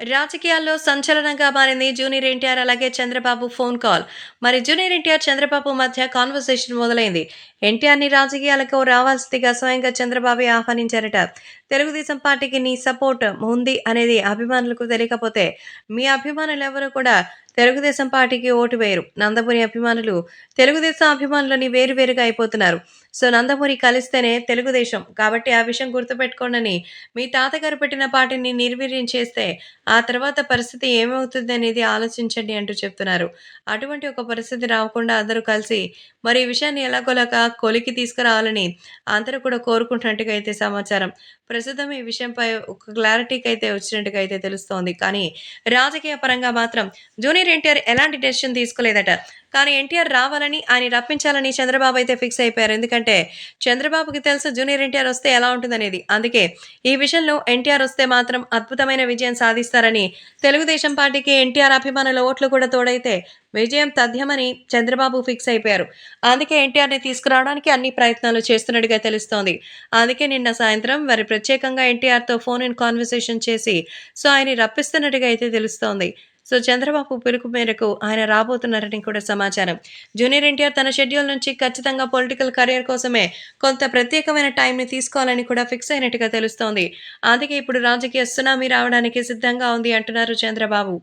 రాజకీయాల్లో సంచలనంగా మారింది జూనియర్ ఎన్టీఆర్ అలాగే చంద్రబాబు ఫోన్ కాల్. మరి జూనియర్ ఎన్టీఆర్, చంద్రబాబు మధ్య కాన్వర్సేషన్ మొదలైంది. ఎన్టీఆర్‌ని రాజకీయాలకు రావాల్సిందిగా స్వయంగా చంద్రబాబే ఆహ్వానించారట. తెలుగుదేశం పార్టీకి నీ సపోర్ట్ ఉంది అనేది అభిమానులకు తెలియకపోతే, మీ అభిమానులెవరూ కూడా తెలుగుదేశం పార్టీకి ఓటు వేయరు. నందమూరి అభిమానులు తెలుగుదేశం అభిమానులని వేరు వేరుగా అయిపోతున్నారు. సో, నందమూరి కలిస్తేనే తెలుగుదేశం. కాబట్టి ఆ విషయం గుర్తుపెట్టుకోండని మీ తాతగారు పెట్టిన పార్టీని నిర్వీర్యం చేస్తే ఆ తర్వాత పరిస్థితి ఏమవుతుందనేది ఆలోచించండి అంటూ చెప్తున్నారు. అటువంటి ఒక పరిస్థితి రాకుండా అందరూ కలిసి మరి ఈ విషయాన్ని ఎలాగోలాగా కొలిక్కి తీసుకురావాలని అందరూ కూడా కోరుకుంటున్నట్టుగా అయితే సమాచారం. ప్రస్తుతం ఈ విషయంపై ఒక క్లారిటీకైతే వచ్చినట్టుగా అయితే తెలుస్తోంది. కానీ రాజకీయ పరంగా మాత్రం జూనియర్ ఎన్టీఆర్ ఎలాంటి డెసిషన్ తీసుకోలేదట. కానీ ఎన్టీఆర్ రావాలని, ఆయన్ని రప్పించాలని చంద్రబాబు అయితే ఫిక్స్ అయిపోయారు. ఎందుకంటే చంద్రబాబుకి తెలుసు జూనియర్ ఎన్టీఆర్ వస్తే ఎలా ఉంటుందనేది. అందుకే ఈ విషయంలో ఎన్టీఆర్ వస్తే మాత్రం అద్భుతమైన విజయం సాధిస్తారని, తెలుగుదేశం పార్టీకి ఎన్టీఆర్ అభిమానుల ఓట్లు కూడా తోడైతే విజయం తథ్యమని చంద్రబాబు ఫిక్స్ అయిపోయారు. అందుకే ఎన్టీఆర్‌ని తీసుకురావడానికి అన్ని ప్రయత్నాలు చేస్తున్నట్టుగా తెలుస్తోంది. అందుకే నిన్న సాయంత్రం వారు ప్రత్యేకంగా ఎన్టీఆర్‌తో ఫోన్ ఇన్ కాన్వర్సేషన్ చేసి ఆయన్ని రప్పిస్తున్నట్టుగా అయితే తెలుస్తోంది. చంద్రబాబు పిలుపు మేరకు ఆయన రాబోతున్నారని కూడా సమాచారం. జూనియర్ ఎన్టీఆర్ తన షెడ్యూల్ నుంచి ఖచ్చితంగా పొలిటికల్ కెరియర్ కోసమే కొంత ప్రత్యేకమైన టైంని తీసుకోవాలని కూడా ఫిక్స్ అయినట్టుగా తెలుస్తోంది. అందుకే ఇప్పుడు రాజకీయ సునామీ రావడానికి సిద్ధంగా ఉంది అంటున్నారు చంద్రబాబు.